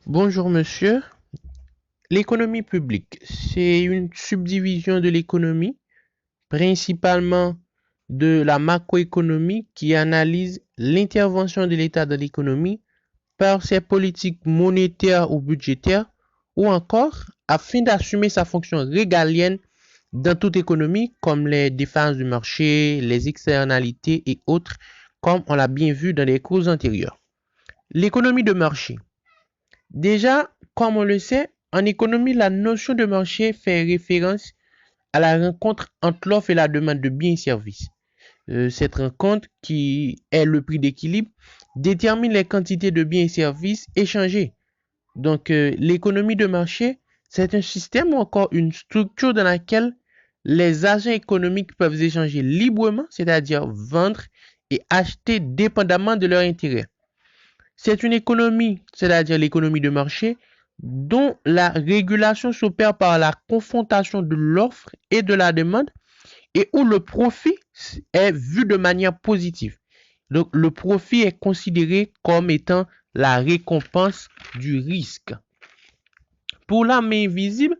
Bonjour monsieur. L'économie publique, c'est une subdivision de l'économie, principalement de la macroéconomie qui analyse l'intervention de l'État dans l'économie par ses politiques monétaires ou budgétaires ou encore afin d'assumer sa fonction régalienne dans toute économie comme les défenses du marché, les externalités et autres comme on l'a bien vu dans les cours antérieurs. L'économie de marché. Déjà, comme on le sait, en économie, la notion de marché fait référence à la rencontre entre l'offre et la demande de biens et services. Cette rencontre, qui est le prix d'équilibre, détermine les quantités de biens et services échangés. Donc, l'économie de marché, c'est un système ou encore une structure dans laquelle les agents économiques peuvent échanger librement, c'est-à-dire vendre et acheter dépendamment de leur intérêt. C'est une économie, c'est-à-dire l'économie de marché, dont la régulation s'opère par la confrontation de l'offre et de la demande et où le profit est vu de manière positive. Donc, le profit est considéré comme étant la récompense du risque. Pour la main invisible,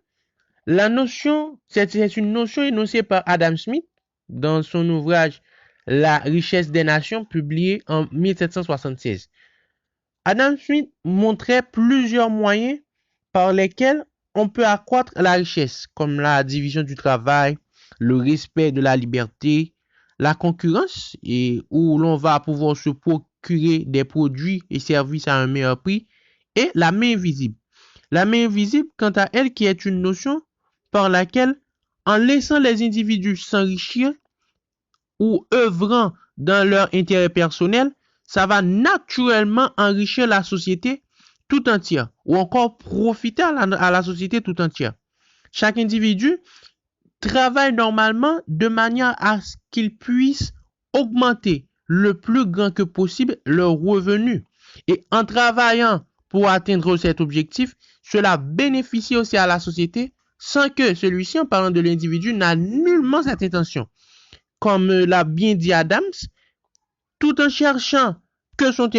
la notion, c'est une notion énoncée par Adam Smith dans son ouvrage La richesse des nations, publié en 1776. Adam Smith montrait plusieurs moyens par lesquels on peut accroître la richesse, comme la division du travail, le respect de la liberté, la concurrence, et où l'on va pouvoir se procurer des produits et services à un meilleur prix, et la main invisible. La main invisible, quant à elle, qui est une notion par laquelle, en laissant les individus s'enrichir ou œuvrant dans leur intérêt personnel, ça va naturellement enrichir la société tout entière ou encore profiter à la société tout entière. Chaque individu travaille normalement de manière à ce qu'il puisse augmenter le plus grand que possible leur revenu. Et en travaillant pour atteindre cet objectif, cela bénéficie aussi à la société sans que celui-ci, en parlant de l'individu, n'a nullement cette intention. Comme l'a bien dit Adams, tout en cherchant que son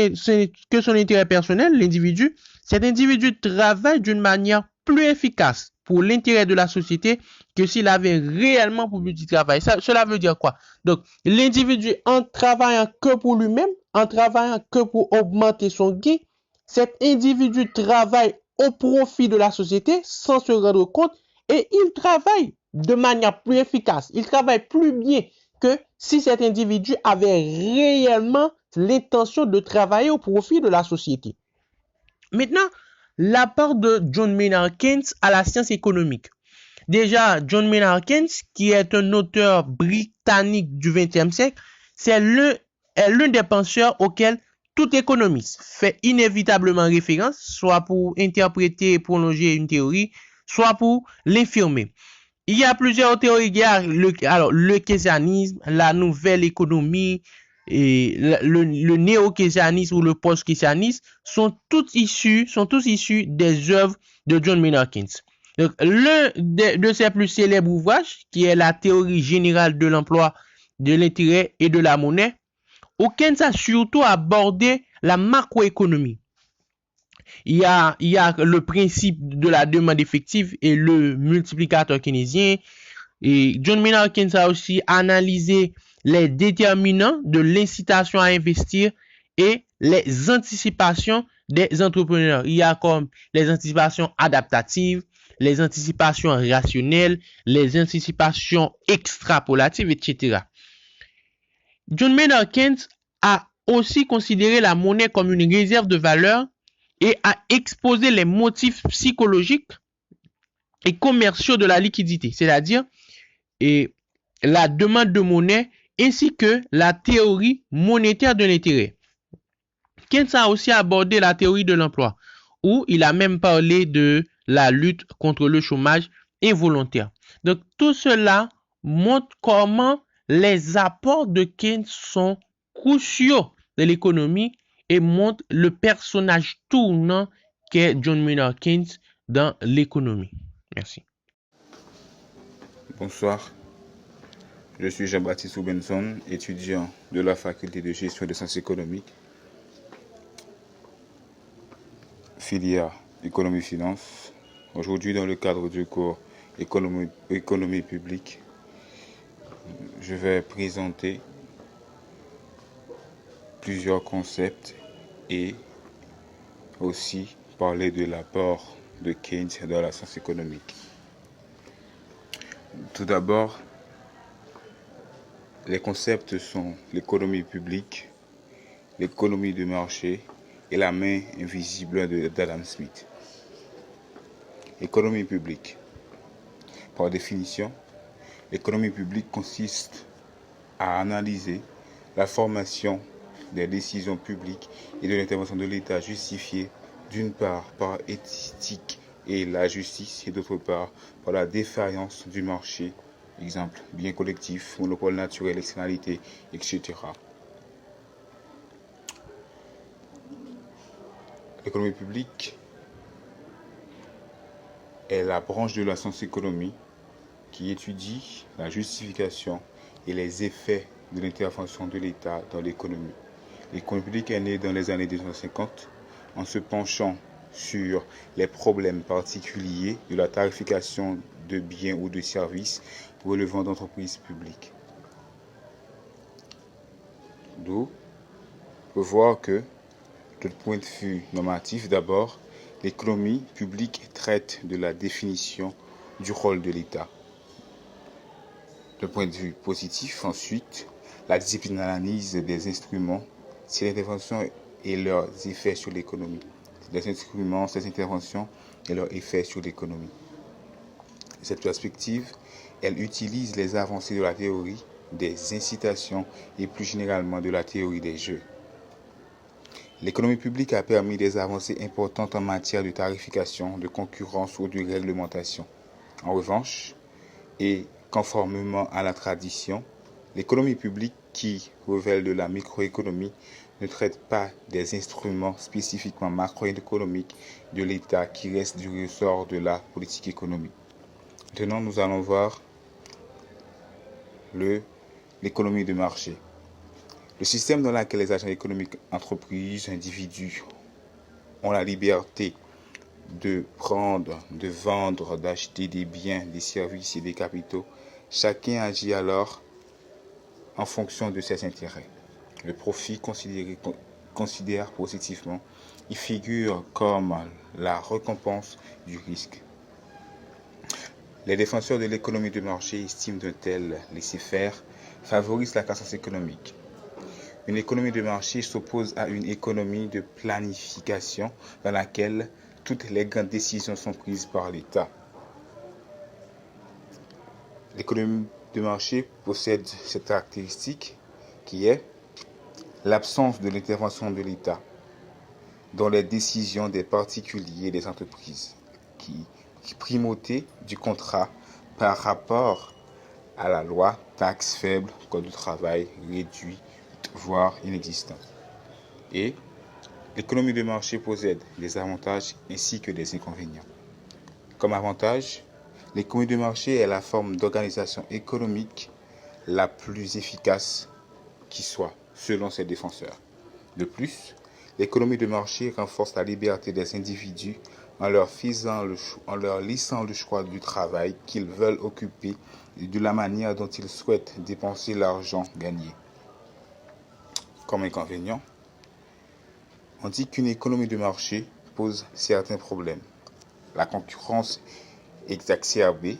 intérêt personnel, l'individu, cet individu travaille d'une manière plus efficace pour l'intérêt de la société que s'il avait réellement pour but du travail. Cela veut dire quoi? Donc, l'individu, en travaillant que pour lui-même, en travaillant que pour augmenter son gain, cet individu travaille au profit de la société sans se rendre compte et il travaille de manière plus efficace. Il travaille plus bien que si cet individu avait réellement l'intention de travailler au profit de la société. Maintenant, l'apport de John Maynard Keynes à la science économique. Déjà, John Maynard Keynes, qui est un auteur britannique du XXe siècle, est l'un des penseurs auxquels tout économiste fait inévitablement référence, soit pour interpréter et prolonger une théorie, soit pour l'infirmer. Il y a plusieurs théories. Il y a le keynésianisme, la nouvelle économie, et le néo-keynésianisme ou le post-keynésianisme sont tous issus des œuvres de John Maynard Keynes. Donc, l'un de ses plus célèbres ouvrages, qui est la théorie générale de l'emploi, de l'intérêt et de la monnaie, où Keynes a surtout abordé la macroéconomie. Il y a le principe de la demande effective et le multiplicateur keynésien. Et John Maynard Keynes a aussi analysé les déterminants de l'incitation à investir et les anticipations des entrepreneurs. Il y a comme les anticipations adaptatives, les anticipations rationnelles, les anticipations extrapolatives, etc. John Maynard Keynes a aussi considéré la monnaie comme une réserve de valeur et a exposé les motifs psychologiques et commerciaux de la liquidité, c'est-à-dire et la demande de monnaie ainsi que la théorie monétaire de l'intérêt. Keynes a aussi abordé la théorie de l'emploi, où il a même parlé de la lutte contre le chômage involontaire. Donc tout cela montre comment les apports de Keynes sont cruciaux de l'économie et montre le personnage tournant qu'est John Maynard Keynes dans l'économie. Merci. Bonsoir, je suis Jean-Baptiste Oubenson, étudiant de la faculté de gestion des sciences économiques, filière économie-finance. Aujourd'hui, dans le cadre du cours économie publique, je vais présenter plusieurs concepts et aussi parler de l'apport de Keynes dans la science économique. Tout d'abord, les concepts sont l'économie publique, l'économie de marché et la main invisible d'Adam Smith. Économie publique. Par définition, l'économie publique consiste à analyser la formation des décisions publiques et de l'intervention de l'État justifiée d'une part par éthique et la justice et d'autre part par la défaillance du marché, exemple, biens collectifs, monopole naturel, externalité, etc. L'économie publique est la branche de la science économie qui étudie la justification et les effets de l'intervention de l'État dans l'économie. L'économie publique est née dans les années 1950 en se penchant sur les problèmes particuliers de la tarification de biens ou de services relevant d'entreprises publiques. D'où on peut voir que, de point de vue normatif d'abord, l'économie publique traite de la définition du rôle de l'État. De point de vue positif, ensuite, la discipline analyse des instruments, ses interventions et leurs effets sur l'économie. Les instruments, ces interventions et leurs effets sur l'économie. Cette perspective, elle utilise les avancées de la théorie des incitations et plus généralement de la théorie des jeux. L'économie publique a permis des avancées importantes en matière de tarification, de concurrence ou de réglementation. En revanche, et conformément à la tradition, l'économie publique qui révèle de la microéconomie ne traite pas des instruments spécifiquement macroéconomiques de l'État qui restent du ressort de la politique économique. Maintenant, nous allons voir l'économie de marché. Le système dans lequel les agents économiques, entreprises, individus ont la liberté de prendre, de vendre, d'acheter des biens, des services et des capitaux, chacun agit alors en fonction de ses intérêts. Le profit considère positivement, il figure comme la récompense du risque. Les défenseurs de l'économie de marché estiment d'un tel laisser-faire favorise la croissance économique. Une économie de marché s'oppose à une économie de planification dans laquelle toutes les grandes décisions sont prises par l'État. L'économie de marché possède cette caractéristique qui est l'absence de l'intervention de l'État dans les décisions des particuliers et des entreprises, qui primauté du contrat par rapport à la loi, taxe faible, code du travail réduit, voire inexistant. Et l'économie de marché possède des avantages ainsi que des inconvénients. Comme avantage, l'économie de marché est la forme d'organisation économique la plus efficace qui soit, selon ses défenseurs. De plus, l'économie de marché renforce la liberté des individus en leur laissant le choix du travail qu'ils veulent occuper et de la manière dont ils souhaitent dépenser l'argent gagné. Comme inconvénient, on dit qu'une économie de marché pose certains problèmes. La concurrence exacerbée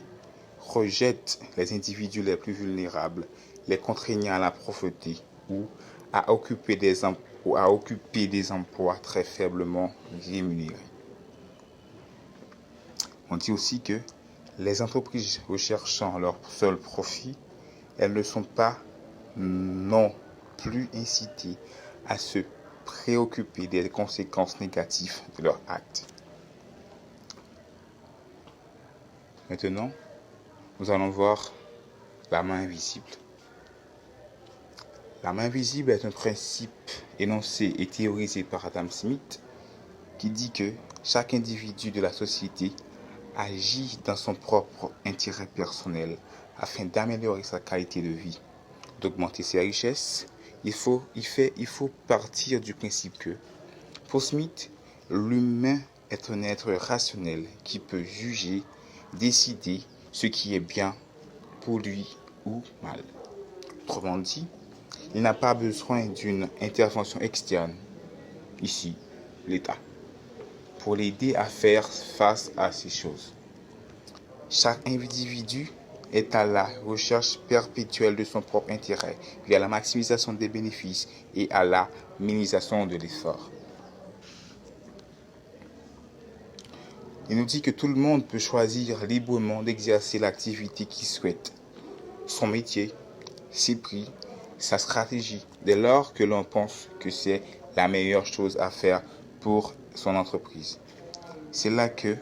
rejette les individus les plus vulnérables, les contraignant à la pauvreté ou à occuper des emplois très faiblement rémunérés. On dit aussi que les entreprises recherchant leur seul profit, elles ne sont pas non plus incitées à se préoccuper des conséquences négatives de leurs actes. Maintenant, nous allons voir la main invisible. La main invisible est un principe énoncé et théorisé par Adam Smith qui dit que chaque individu de la société agit dans son propre intérêt personnel afin d'améliorer sa qualité de vie, d'augmenter ses richesses. Il faut partir du principe que, pour Smith, l'humain est un être rationnel qui peut juger, décider ce qui est bien pour lui ou mal. Autrement dit, il n'a pas besoin d'une intervention externe, ici l'État, pour l'aider à faire face à ces choses. Chaque individu est à la recherche perpétuelle de son propre intérêt, via la maximisation des bénéfices et à la minimisation de l'effort. Il nous dit que tout le monde peut choisir librement d'exercer l'activité qu'il souhaite, son métier, ses prix, sa stratégie, dès lors que l'on pense que c'est la meilleure chose à faire pour son entreprise. C'est là que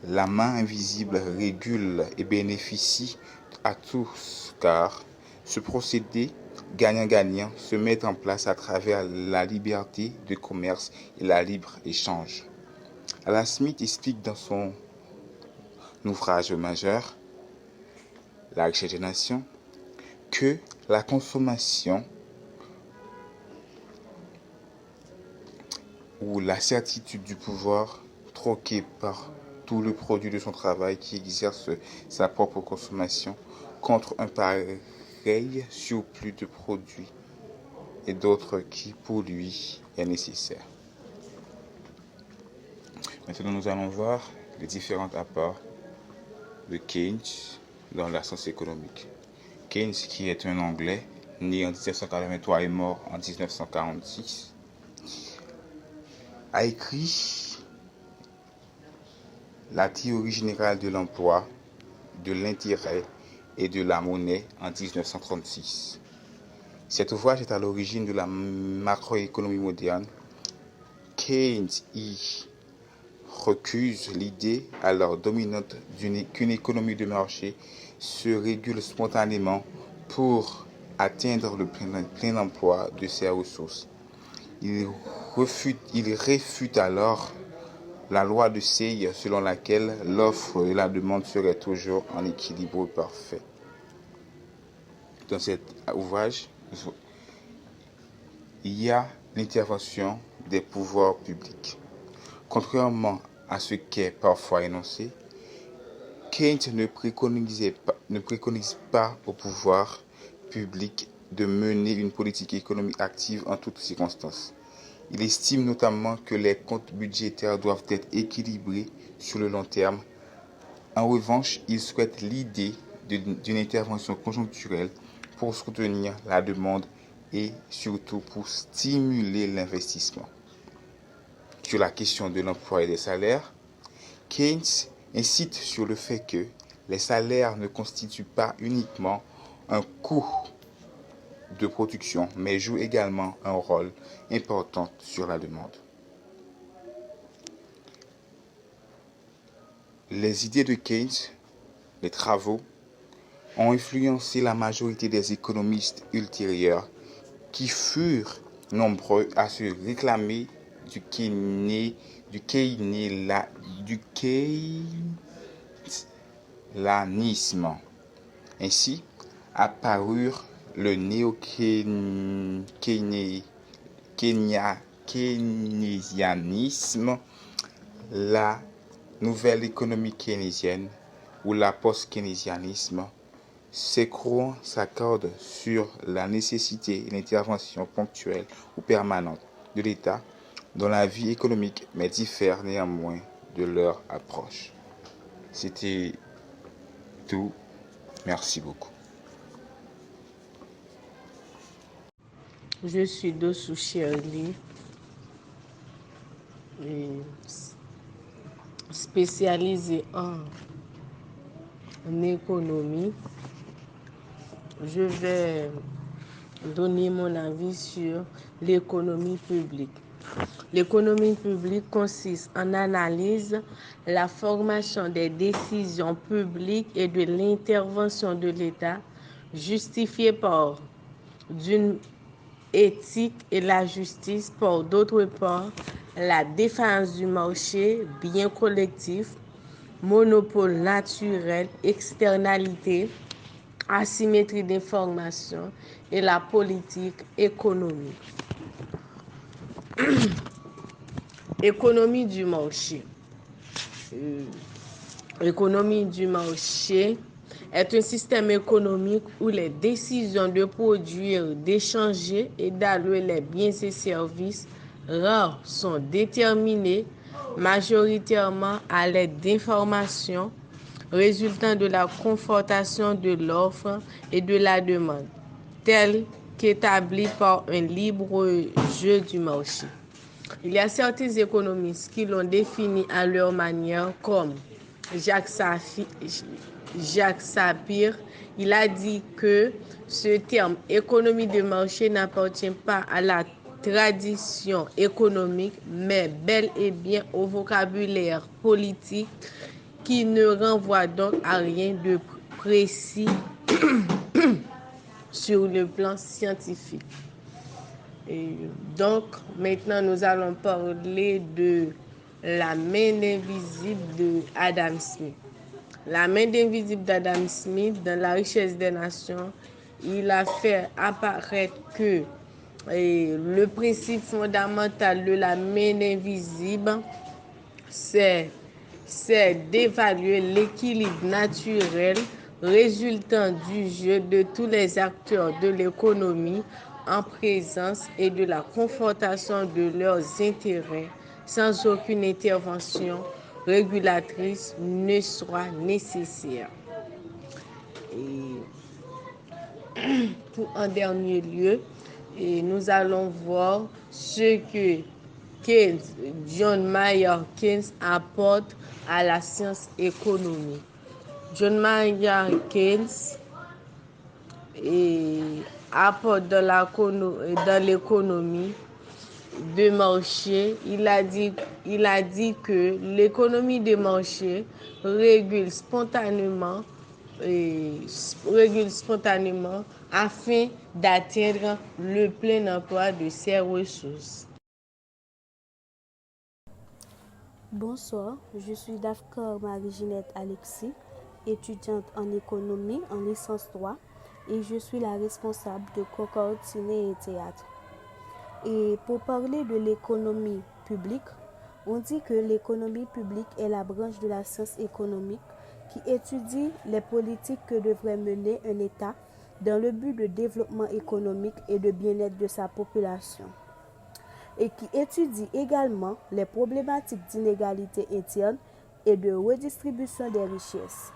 la main invisible régule et bénéficie à tous, car ce procédé gagnant-gagnant se met en place à travers la liberté de commerce et la libre-échange. Adam Smith explique dans son ouvrage majeur, La richesse des nations, que la consommation ou la certitude du pouvoir troquée par tout le produit de son travail qui exerce sa propre consommation contre un pareil surplus de produits et d'autres qui pour lui est nécessaire. Maintenant, nous allons voir les différents apports de Keynes dans la science économique. Keynes, qui est un Anglais, né en 1783 et mort en 1946, a écrit la théorie générale de l'emploi, de l'intérêt et de la monnaie en 1936. Cet ouvrage est à l'origine de la macroéconomie moderne. Keynes y recuse l'idée alors dominante qu'une économie de marché se régule spontanément pour atteindre le plein emploi de ses ressources. Il réfute alors la loi de Say selon laquelle l'offre et la demande seraient toujours en équilibre parfait. Dans cet ouvrage, il y a l'intervention des pouvoirs publics. Contrairement à ce qui est parfois énoncé, Keynes ne préconise pas au pouvoir public de mener une politique économique active en toutes circonstances. Il estime notamment que les comptes budgétaires doivent être équilibrés sur le long terme. En revanche, il souhaite l'idée d'une intervention conjoncturelle pour soutenir la demande et surtout pour stimuler l'investissement. Sur la question de l'emploi et des salaires, Keynes insiste sur le fait que les salaires ne constituent pas uniquement un coût de production, mais jouent également un rôle important sur la demande. Les idées de Keynes, les travaux, ont influencé la majorité des économistes ultérieurs qui furent nombreux à se réclamer du keynésianisme. Ainsi apparurent le néo-keynésianisme, la nouvelle économie keynésienne ou la post-keynésianisme. Ces courants s'accordent sur la nécessité d'une intervention ponctuelle ou permanente de l'État dans la vie économique, mais diffèrent néanmoins de leur approche. C'était tout. Merci beaucoup. Je suis Dossou Shirley, spécialisée en économie. Je vais donner mon avis sur l'économie publique. L'économie publique consiste en analyse, la formation des décisions publiques et de l'intervention de l'État justifiée par d'une éthique et la justice, par d'autre part la défense du marché, bien collectif, monopole naturel, externalité, asymétrie d'information et la politique économique. Économie du marché. L'économie du marché est un système économique où les décisions de produire, d'échanger et d'allouer les biens et services rares sont déterminées majoritairement à l'aide d'informations résultant de la confrontation de l'offre et de la demande, telle qu'établie par un libre jeu du marché. Il y a certains économistes qui l'ont défini à leur manière, comme Jacques Sapir. Il a dit que ce terme économie de marché n'appartient pas à la tradition économique, mais bel et bien au vocabulaire politique qui ne renvoie donc à rien de précis sur le plan scientifique. Et donc, maintenant, nous allons parler de la main invisible de Adam Smith. La main invisible d'Adam Smith, dans La richesse des nations, il a fait apparaître que le principe fondamental de la main invisible, c'est d'évaluer l'équilibre naturel résultant du jeu de tous les acteurs de l'économie en présence et de la confrontation de leurs intérêts sans aucune intervention régulatrice ne soit nécessaire. Et en dernier lieu, nous allons voir ce que John Maynard Keynes apporte à la science économique. John Maynard Keynes apporte dans l'économie de marché. Il a dit que l'économie de marché régule spontanément afin d'atteindre le plein emploi de ses ressources. Bonsoir, je suis Dafkar Marie-Ginette Alexis, étudiante en économie en licence 3 et je suis la responsable de Concorde Ciné et Théâtre. Et pour parler de l'économie publique, on dit que l'économie publique est la branche de la science économique qui étudie les politiques que devrait mener un État dans le but de développement économique et de bien-être de sa population, et qui étudie également les problématiques d'inégalité interne et de redistribution des richesses.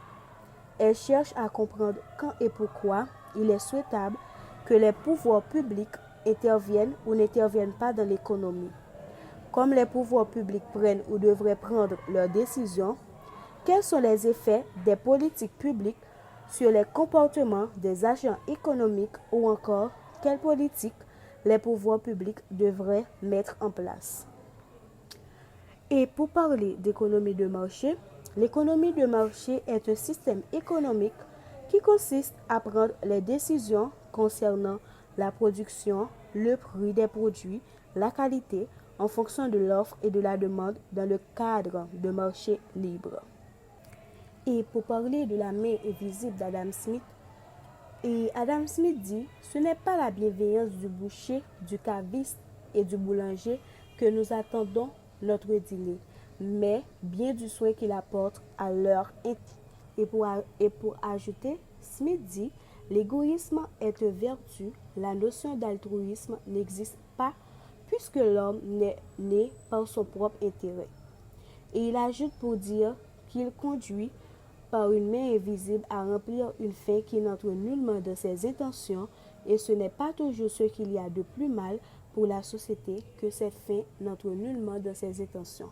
Elle cherche à comprendre quand et pourquoi il est souhaitable que les pouvoirs publics interviennent ou n'interviennent pas dans l'économie. Comme les pouvoirs publics prennent ou devraient prendre leurs décisions, quels sont les effets des politiques publiques sur les comportements des agents économiques ou encore quelles politiques les pouvoirs publics devraient mettre en place. Et pour parler d'économie de marché, l'économie de marché est un système économique qui consiste à prendre les décisions concernant la production, le prix des produits, la qualité, en fonction de l'offre et de la demande dans le cadre de marché libre. Et pour parler de la main invisible d'Adam Smith, Adam Smith dit « Ce n'est pas la bienveillance du boucher, du caviste et du boulanger que nous attendons notre dîner, mais bien du soin qu'il apporte à leur intérêt. » Et pour ajouter, Smith dit « L'égoïsme est une vertu, la notion d'altruisme n'existe pas puisque l'homme n'est né par son propre intérêt. » Et il ajoute pour dire qu'il conduit par une main invisible à remplir une fin qui n'entre nullement dans ses intentions, et ce n'est pas toujours ce qu'il y a de plus mal pour la société que cette fin n'entre nullement dans ses intentions,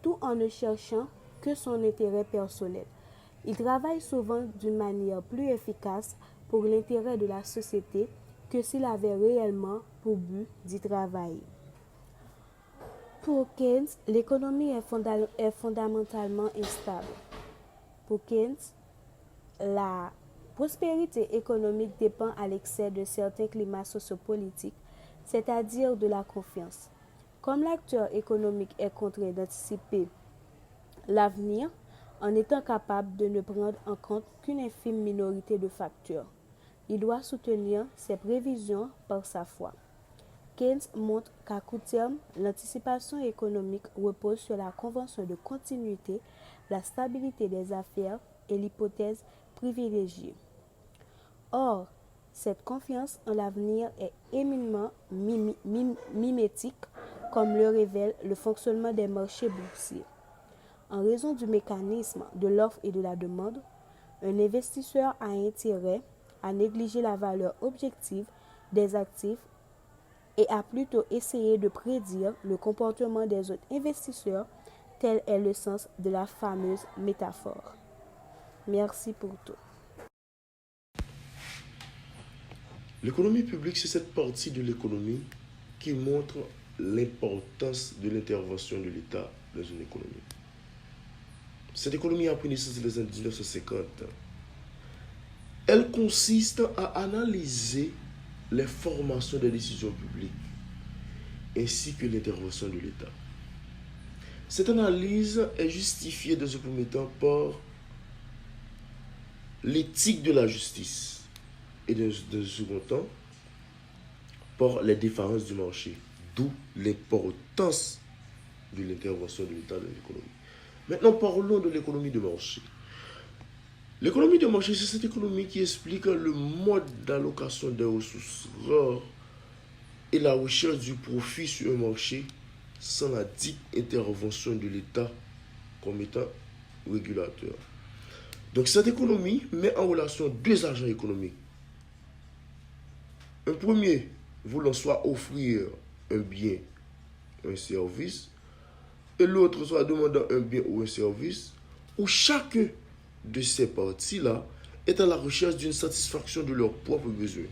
tout en ne cherchant que son intérêt personnel. Il travaille souvent d'une manière plus efficace pour l'intérêt de la société que s'il avait réellement pour but d'y travailler. Pour Keynes, l'économie est fondamentalement instable. Pour Keynes, la prospérité économique dépend à l'excès de certains climats sociopolitiques, c'est-à-dire de la confiance. Comme l'acteur économique est contraint d'anticiper l'avenir en étant capable de ne prendre en compte qu'une infime minorité de facteurs, il doit soutenir ses prévisions par sa foi. Keynes montre qu'à court terme, l'anticipation économique repose sur la convention de continuité, la stabilité des affaires et l'hypothèse privilégiée. Or, cette confiance en l'avenir est éminemment mimétique, comme le révèle le fonctionnement des marchés boursiers. En raison du mécanisme de l'offre et de la demande, un investisseur a intérêt à négliger la valeur objective des actifs et à plutôt essayer de prédire le comportement des autres investisseurs, tel est le sens de la fameuse métaphore. Merci pour tout. L'économie publique, c'est cette partie de l'économie qui montre l'importance de l'intervention de l'État dans une économie. Cette économie a pris naissance dans les années 1950. Elle consiste à analyser les formations des décisions publiques ainsi que l'intervention de l'État. Cette analyse est justifiée dans un premier temps par l'éthique de la justice et dans un second temps par les différences du marché, d'où l'importance de l'intervention de l'État dans l'économie. Maintenant, parlons de l'économie de marché. L'économie de marché, c'est cette économie qui explique le mode d'allocation des ressources rares et la recherche du profit sur un marché sans la dite intervention de l'État comme étant régulateur. Donc cette économie met en relation deux agents économiques. Un premier voulant soit offrir un bien, un service, et l'autre soit demandant un bien ou un service, où chacun de ces parties-là est à la recherche d'une satisfaction de leurs propres besoins.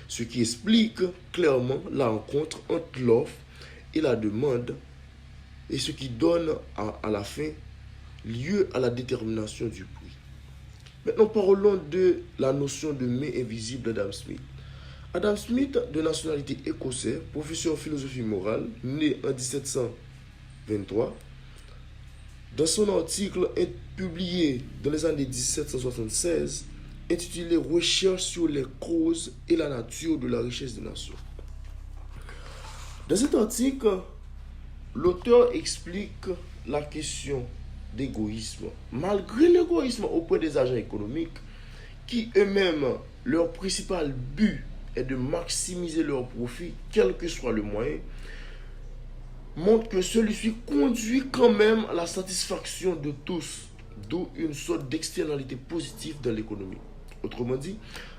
Ce qui explique clairement la rencontre entre l'offre et la demande, et ce qui donne à la fin lieu à la détermination du prix. Maintenant, parlons de la notion de main invisible d'Adam Smith. Adam Smith, de nationalité écossaise, professeur en philosophie morale, né en 1723, dans son article publié dans les années 1776, intitulé « Recherche sur les causes et la nature de la richesse des nations ». Dans cet article, l'auteur explique la question d'égoïsme. Malgré l'égoïsme auprès des agents économiques, qui eux-mêmes, leur principal but est de maximiser leur profit, quel que soit le moyen, montre que celui-ci conduit quand même à la satisfaction de tous, d'où une sorte d'externalité positive dans l'économie. Autrement dit,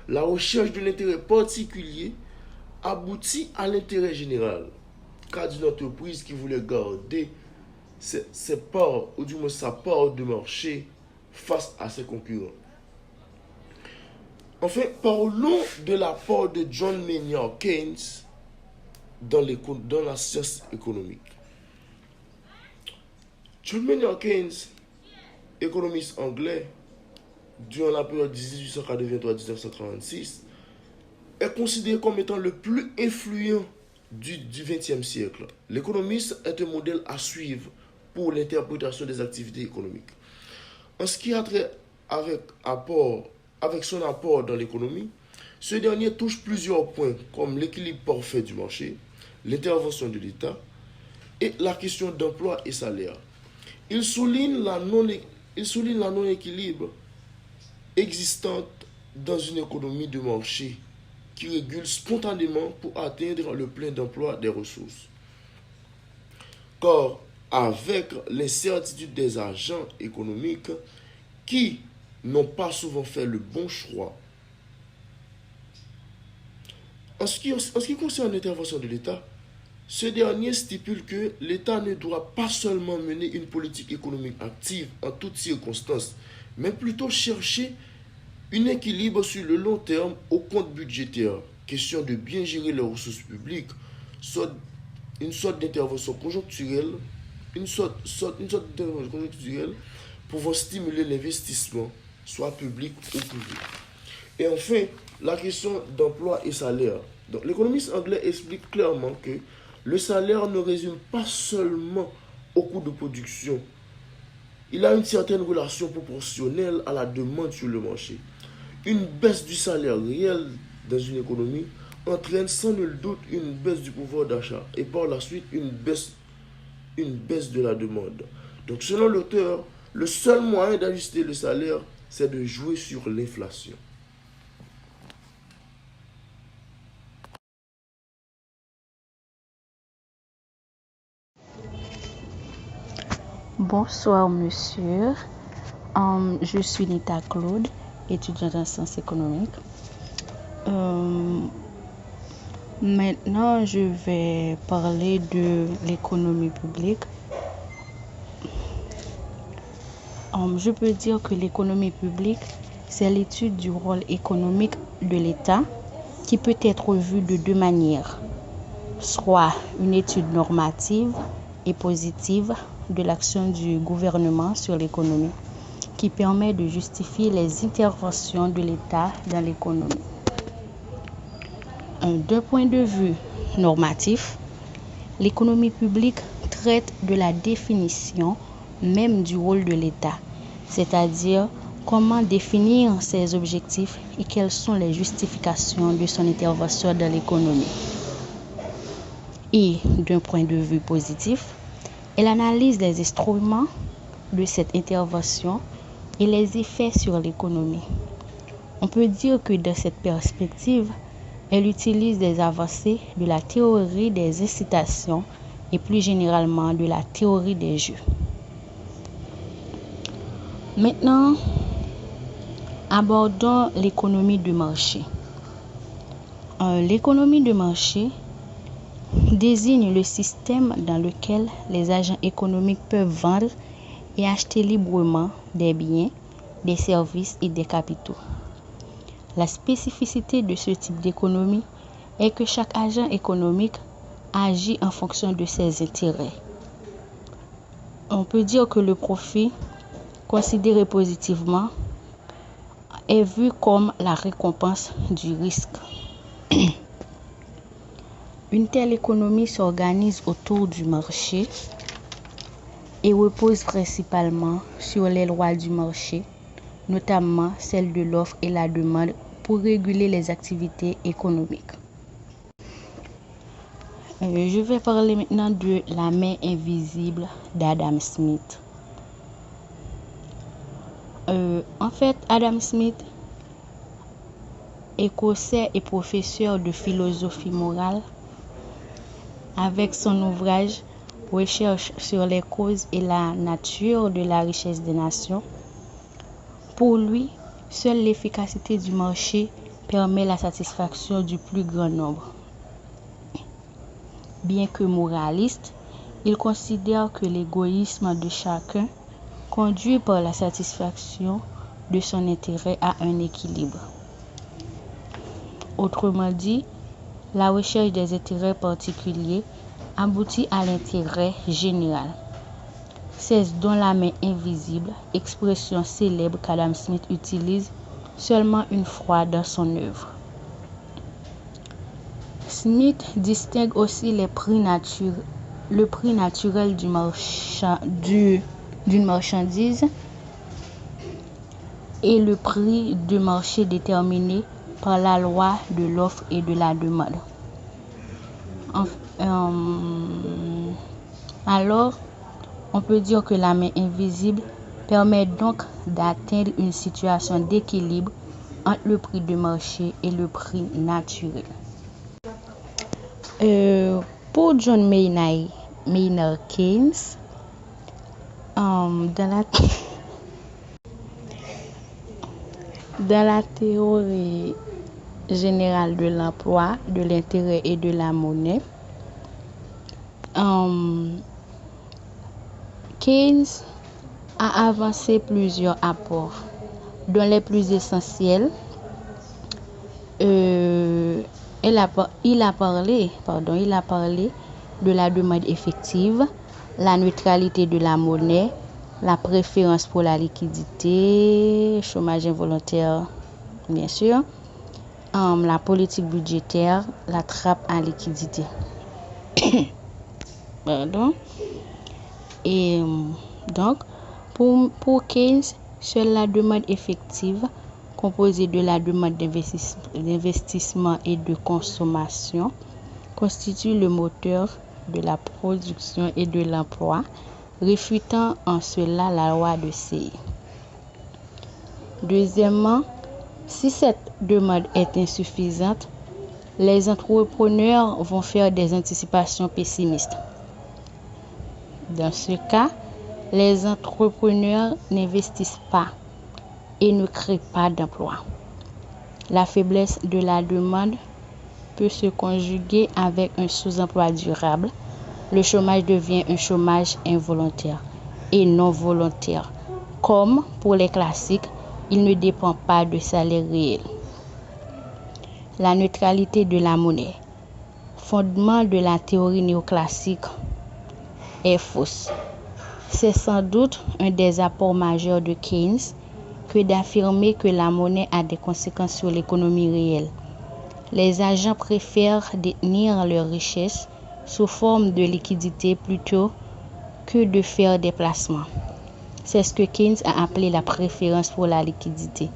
la recherche de l'intérêt particulier aboutit à l'intérêt général. Cas d'une entreprise qui voulait garder ses parts, ou du moins sa part de marché face à ses concurrents. Enfin, parlons de la part de John Maynard Keynes dans la science économique. John Maynard Keynes, économiste anglais, durant la période 1883-1936, est considéré comme étant le plus influent du XXe siècle. L'économiste est un modèle à suivre pour l'interprétation des activités économiques. En ce qui a trait avec son apport dans l'économie, ce dernier touche plusieurs points comme l'équilibre parfait du marché, l'intervention de l'État et la question d'emploi et salaire. Il souligne la non-équilibre existante dans une économie de marché qui régule spontanément pour atteindre le plein d'emploi des ressources. Car avec l'incertitude des agents économiques qui n'ont pas souvent fait le bon choix. En ce qui concerne l'intervention de l'État, ce dernier stipule que l'État ne doit pas seulement mener une politique économique active en toutes circonstances, mais plutôt chercher un équilibre sur le long terme au compte budgétaire, question de bien gérer les ressources publiques, soit une sorte d'intervention conjoncturelle, pouvant stimuler l'investissement, soit public ou privé. Et enfin, la question d'emploi et salaire. Donc, l'économiste anglais explique clairement que le salaire ne résume pas seulement au coût de production. Il a une certaine relation proportionnelle à la demande sur le marché. Une baisse du salaire réel dans une économie entraîne sans nul doute une baisse du pouvoir d'achat et par la suite une baisse de la demande. Donc selon l'auteur, le seul moyen d'ajuster le salaire, c'est de jouer sur l'inflation. Bonsoir monsieur, je suis Nita Claude, étudiante en sciences économiques. Maintenant, je vais parler de l'économie publique. Je peux dire que l'économie publique, c'est l'étude du rôle économique de l'État qui peut être vue de deux manières, soit une étude normative et positive de l'action du gouvernement sur l'économie, qui permet de justifier les interventions de l'État dans l'économie. D'un point de vue normatif, l'économie publique traite de la définition même du rôle de l'État, c'est-à-dire comment définir ses objectifs et quelles sont les justifications de son intervention dans l'économie. Et d'un point de vue positif, elle analyse les instruments de cette intervention et les effets sur l'économie. On peut dire que dans cette perspective, elle utilise des avancées de la théorie des incitations et plus généralement de la théorie des jeux. Maintenant, abordons l'économie de marché. L'économie de marché désigne le système dans lequel les agents économiques peuvent vendre et acheter librement des biens, des services et des capitaux. La spécificité de ce type d'économie est que chaque agent économique agit en fonction de ses intérêts. On peut dire que le profit, considéré positivement, est vu comme la récompense du risque. Une telle économie s'organise autour du marché et repose principalement sur les lois du marché, notamment celles de l'offre et la demande pour réguler les activités économiques. Je vais parler maintenant de la main invisible d'Adam Smith. En fait, Adam Smith, écossais et professeur de philosophie morale, avec son ouvrage Recherche sur les causes et la nature de la richesse des nations, pour lui, seule l'efficacité du marché permet la satisfaction du plus grand nombre. Bien que moraliste, il considère que l'égoïsme de chacun conduit par la satisfaction de son intérêt à un équilibre. Autrement dit, la recherche des intérêts particuliers aboutit à l'intérêt général. C'est dans la main invisible, expression célèbre qu'Adam Smith utilise seulement une fois dans son œuvre. Smith distingue aussi le prix naturel d'une marchandise et le prix de marché déterminé par la loi de l'offre et de la demande. Alors, on peut dire que la main invisible permet donc d'atteindre une situation d'équilibre entre le prix de marché et le prix naturel. Pour John Maynard Keynes, dans la théorie générale de l'emploi, de l'intérêt et de la monnaie, Keynes a avancé plusieurs apports, dont les plus essentiels. Il a parlé de la demande effective, la neutralité de la monnaie, la préférence pour la liquidité, chômage involontaire, bien sûr, la politique budgétaire, la trappe à liquidité. Pardon. Et donc, pour Keynes, seule la demande effective composée de la demande d'investissement et de consommation, constitue le moteur de la production et de l'emploi, réfutant en cela la loi de CI. Deuxièmement, si cette demande est insuffisante, les entrepreneurs vont faire des anticipations pessimistes. Dans ce cas, les entrepreneurs n'investissent pas et ne créent pas d'emplois. La faiblesse de la demande peut se conjuguer avec un sous-emploi durable. Le chômage devient un chômage involontaire et non volontaire. Comme pour les classiques, il ne dépend pas de salaire réel. La neutralité de la monnaie, fondement de la théorie néoclassique, est fausse. C'est sans doute un des apports majeurs de Keynes que d'affirmer que la monnaie a des conséquences sur l'économie réelle. Les agents préfèrent détenir leurs richesses sous forme de liquidité plutôt que de faire des placements. C'est ce que Keynes a appelé la préférence pour la liquidité,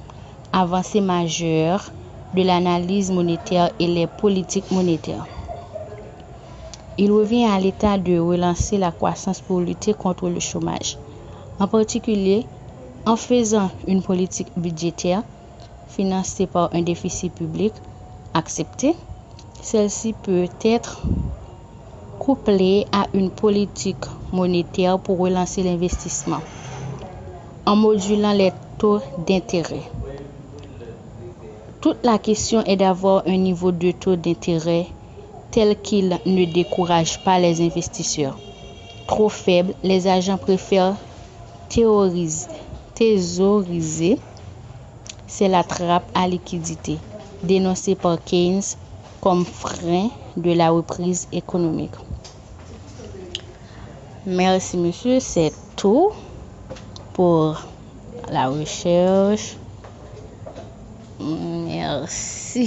avancée majeure de l'analyse monétaire et les politiques monétaires. Il revient à l'État de relancer la croissance pour lutter contre le chômage, en particulier en faisant une politique budgétaire financée par un déficit public accepté. Celle-ci peut être couplée à une politique monétaire pour relancer l'investissement, en modulant les taux d'intérêt. Toute la question est d'avoir un niveau de taux d'intérêt tel qu'il ne décourage pas les investisseurs. Trop faible, les agents préfèrent thésauriser. C'est la trappe à liquidité, dénoncée par Keynes comme frein de la reprise économique. Merci monsieur, c'est tout pour la recherche. Merci.